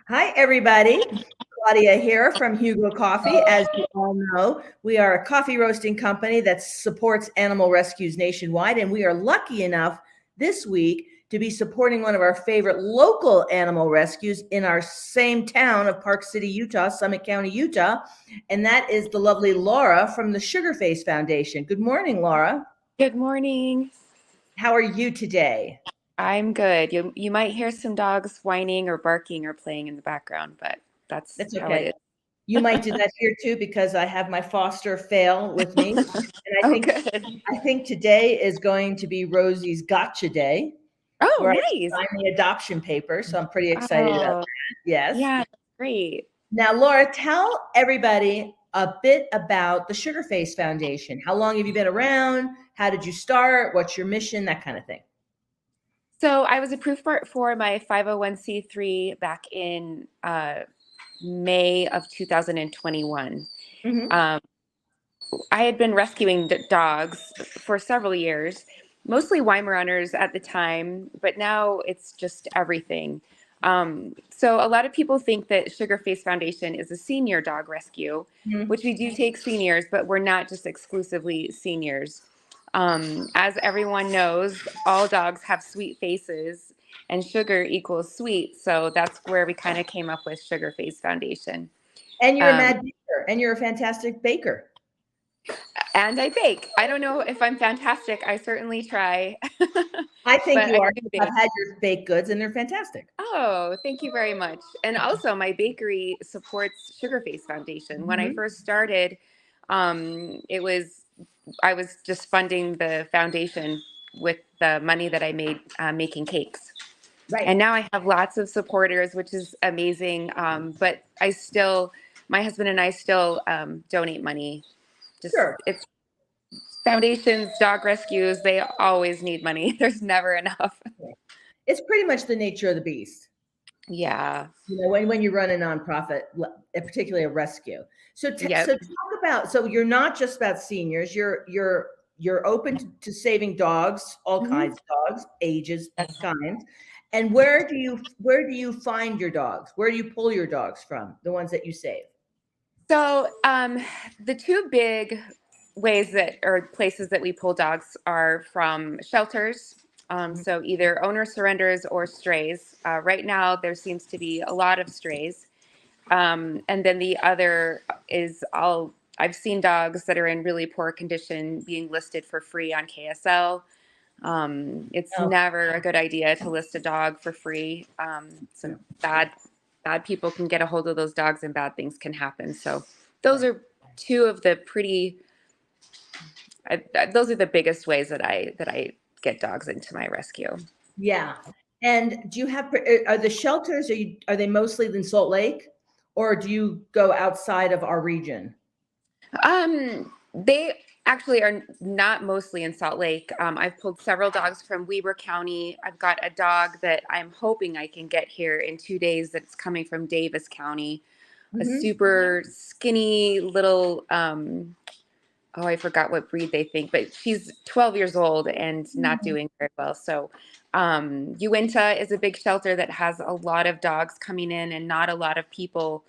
Hi, everybody. Claudia here from Hugo Coffee. As you all know, we are a coffee roasting company that supports animal rescues nationwide, and we are lucky enough this week to be supporting one of our favorite local animal rescues in our same town of Park City, Utah, Summit County, Utah, and that is the lovely Laura from the SugarFace Foundation. Good morning, Laura. Good morning. How are you today? I'm good. You might hear some dogs whining or barking or playing in the background, but that's That's how it okay. is. You might do that here too because I have my foster fail with me. And I Oh, think good. I think today is going to be Rosie's gotcha day Oh, where I nice. sign the adoption paper. So I'm pretty excited about Oh, that. Yes. yeah, that's great. Now, Laura, tell everybody a bit about the SugarFace Foundation. How long have you been around? How did you start? What's your mission? That kind of thing. So I was approved for my 501(c)(3) back in May of 2021. Hmm. Um, I had been rescuing dogs for several years, mostly Weimaraners at the time, but now it's just everything. So a lot of people think that SugarFace Foundation is a senior dog rescue, Hmm. which we do take seniors, but we're not just exclusively seniors. As everyone knows, all dogs have sweet faces, and sugar equals sweet. So that's where we kind of came up with SugarFace Foundation. And you're a Um, mad baker, and you're a fantastic baker. And I bake. I don't know if I'm fantastic. I certainly try, I think but you I are. do I've bake. had your baked goods, and they're fantastic. Oh, thank you very much. And also, my bakery supports SugarFace Foundation. When I Mhm. first started, it was I was just funding the foundation with the money that I made making cakes. Right. And now I have lots of supporters, which is amazing. But my husband and I still donate money. Just Sure. it's foundations, dog rescues, they always need money. There's never enough. It's pretty much the nature of the beast. Yeah. When you run a nonprofit, particularly a rescue. So Yep. talk about. So you're not just about seniors. You're open to saving dogs, all Hmm. kinds of dogs, ages, Yes. kinds. And where do you find your dogs? Where do you pull your dogs from? The ones that you save. So the two big ways that or places that we pull dogs are from shelters. So either owner surrenders or strays. Right now, there seems to be a lot of strays. And then the other is I've seen dogs that are in really poor condition being listed for free on KSL. It's Oh, never a good idea to list a dog for free. Some bad people can get a hold of those dogs and bad things can happen. So those right. are two of the those are the biggest ways that I get dogs into my rescue. Yeah. And do you have are the shelters, are they mostly in Salt Lake, or do you go outside of our region? They actually are not mostly in Salt Lake. I've pulled several dogs from Weber County. I've got a dog that I'm hoping I can get here in 2 days that's coming from Davis County. A Hmm. super skinny little, oh, I forgot what breed they think, but she's 12 years old and not doing very well. So, Uinta is a big shelter that has a lot of dogs coming in and not a lot of people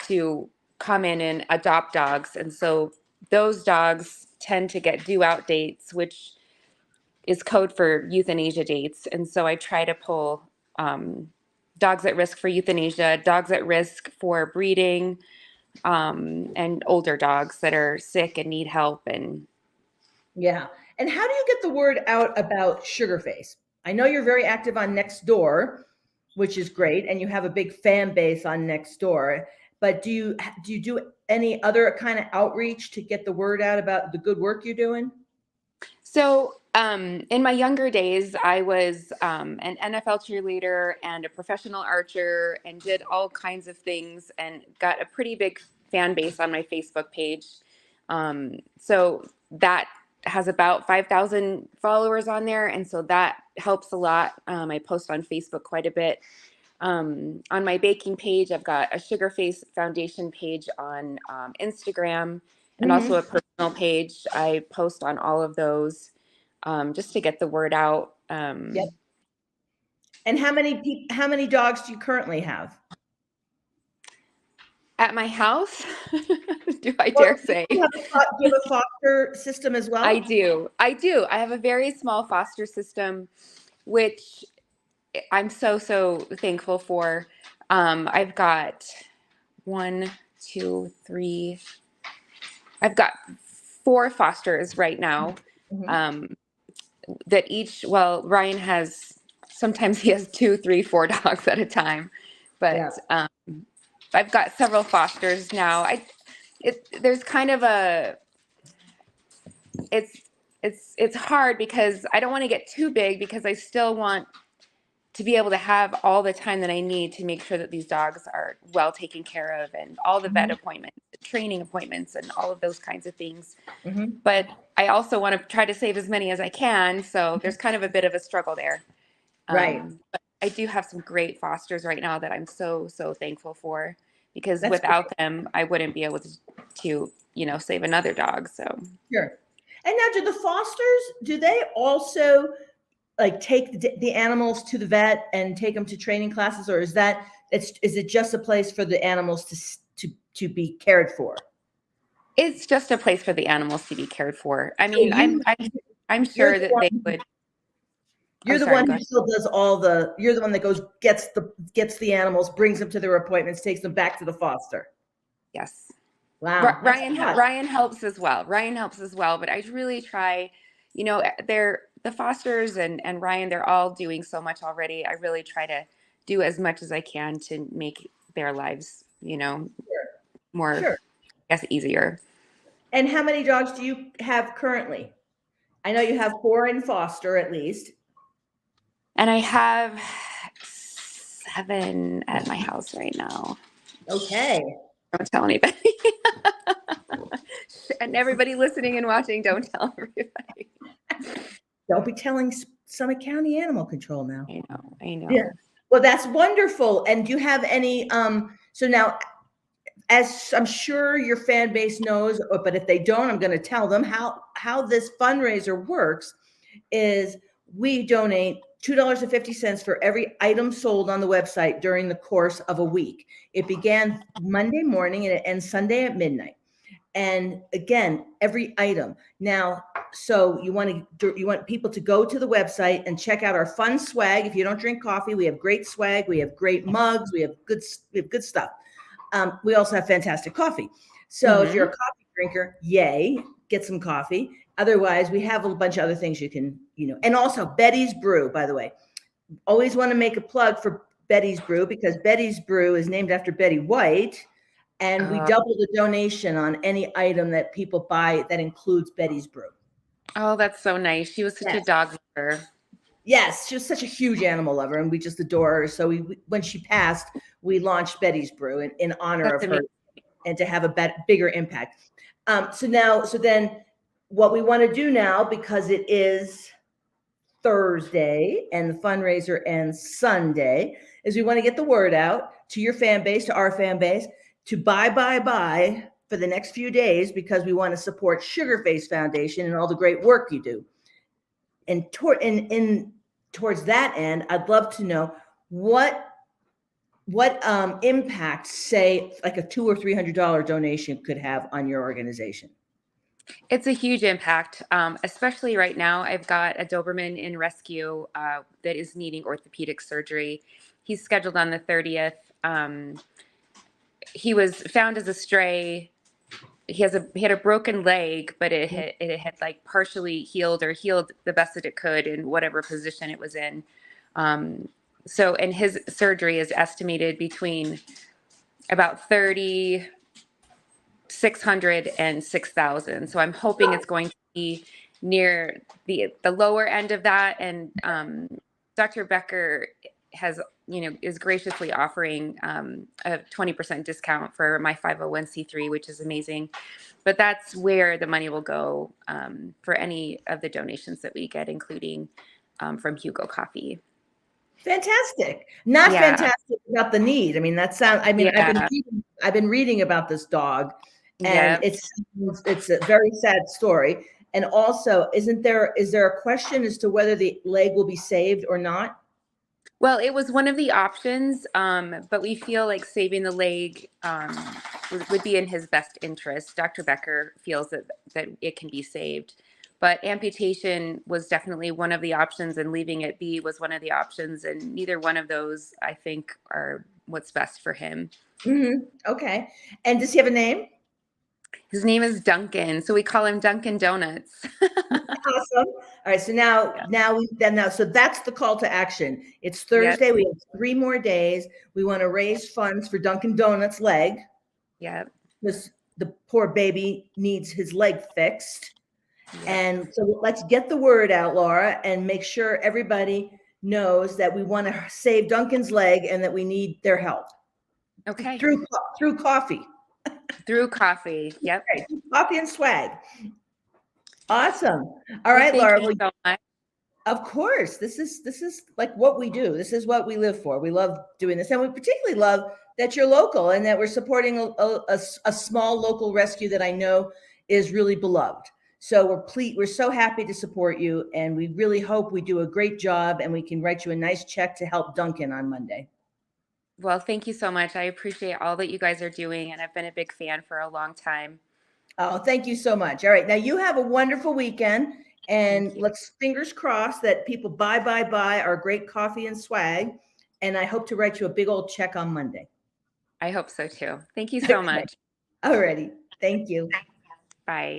to come in and adopt dogs. And so those dogs tend to get due out dates, which is code for euthanasia dates. And so I try to pull um, dogs at risk for euthanasia, dogs at risk for breeding, and older dogs that are sick and need help. And Yeah. And how do you get the word out about Sugarface? I know you're very active on Nextdoor, which is great, and you have a big fan base on Nextdoor. But do you do any other kind of outreach to get the word out about the good work you're doing? so in my younger days, I was an NFL cheerleader and a professional archer and did all kinds of things and got a pretty big fan base on my Facebook page. So that has about 5,000 followers on there. And so that helps a lot. I post on Facebook quite a bit. On my baking page, I've got a SugarFace Foundation page on Instagram and also Hmm. a personal page. I post on all of those just to get the word out. Yep. And how many dogs do you currently have? At my house, do I Well, dare say? do you have a foster system as I well? do. I do. I have a very small foster system, which I'm so thankful for. I've got one, two, three. I've got four fosters right now. Mhm. Um, that each, well, Ryan has, sometimes he has two, three, four dogs at a time, but Yeah. I've got several fosters now. There's kind of a, it's, it's hard because I don't want to get too big because I still want to be able to have all the time that I need to make sure that these dogs are well taken care of, and all the vet Mhm. appointments, training appointments, and all of those kinds of things. Mhm. But I also want to try to save as many as I can. So there's kind of a bit of a struggle there. Right. But I do have some great fosters right now that I'm so thankful for, because That's without great. them, I wouldn't be able to save another dog. So Sure. And now, do the fosters, do they also like take the animals to the vet and take them to training classes, or is it just a place for the animals to be cared for? it's just a place for the animals to be cared for. I So mean, I'm you're sure the that they one would. you're I'm the sorry, one go who ahead. still does you're the one that goes gets the animals, brings them to their appointments, takes them back to the foster. Yes. Wow, that's a lot. Ryan helps as well. Ryan helps as well, but I really try, they're the Fosters and Ryan, they're all doing so much already. I really try to do as much as I can to make their lives, more, Sure. I guess, easier. And how many dogs do you have currently? I know you have 4 in foster at least. And I have 7 at my house right now. Okay. Don't tell anybody. And everybody listening and watching, don't tell everybody. Don't be telling Summit County Animal Control now. I Yeah. know. Well, that's wonderful. And do you have any so now, as I'm sure your fan base knows, but if they don't, I'm going to tell them how this fundraiser works is we donate $2.50 for every item sold on the website during the course of a week. It began Monday morning and it ends Sunday at midnight. And again, every item. Now, so you want people to go to the website and check out our fun swag. If you don't drink coffee, we have great swag. We have great mugs. We have good stuff. We also have fantastic coffee. So if you're a coffee drinker, yay, get some coffee. Otherwise, we have a bunch of other things you can, and also Betty's Brew, by the way. Always want to make a plug for Betty's Brew because Betty's Brew is named after Betty White. And we double the donation on any item that people buy that includes Betty's Brew. Oh, that's so nice. She was such a dog lover. Yes, she was such a huge animal lover, and we just adore her. So when she passed, we launched Betty's Brew in honor of her and to have a bigger impact. So then what we want to do now, because it is Thursday and the fundraiser ends Sunday, is we want to get the word out to your fan base, to our fan base, to buy for the next few days, because we want to support SugarFace Foundation and all the great work you do. And towards that end, I'd love to know what impact, say, like a $200 or $300 donation could have on your organization. It's a huge impact, especially right now. I've got a Doberman in rescue that is needing orthopedic surgery. He's scheduled on the 30th. He was found as a stray. He had a broken leg, but it had like partially healed or healed the best that it could in whatever position it was in. And his surgery is estimated between about 3,600 and 6,000. So I'm hoping it's going to be near the lower end of that. And Dr. Becker is graciously offering a 20% discount for my 501c3, which is amazing. But that's where the money will go for any of the donations that we get, including from Hugo Coffee. Fantastic. Not fantastic about the need. I mean, I've been reading about this dog, and it's a very sad story. And also, is there a question as to whether the leg will be saved or not? Well, it was one of the options, but we feel like saving the leg would be in his best interest. Dr. Becker feels that it can be saved, but amputation was definitely one of the options, and leaving it be was one of the options, and neither one of those, I think, are what's best for him. Okay. And does he have a name? His name is Duncan, so we call him Dunkin' Donuts. Awesome. All right. So so that's the call to action. It's Yep, Thursday. We have 3 more days. We want to raise funds for Dunkin' Donuts leg yep, because the poor baby needs his leg fixed. yep. And so let's get the word out, Laura, and make sure everybody knows that we want to save Duncan's leg and that we need their help. Okay. Through coffee. Through coffee. Yep. Right. Coffee and swag. Awesome. All Well, right, thank Laura. you so much. Of course, this is like what we do. This is what we live for. We love doing this, and we particularly love that you're local and that we're supporting a small local rescue that I know is really beloved. So we're so happy to support you, and we really hope we do a great job and we can write you a nice check to help Duncan on Monday. Well, thank you so much. I appreciate all that you guys are doing, and I've been a big fan for a long time. Oh, thank you so much. All right, now you have a wonderful weekend, and let's fingers crossed that people buy our great coffee and swag. And I hope to write you a big old check on Monday. I hope so too. Thank you so much. All righty. Thank you. Bye.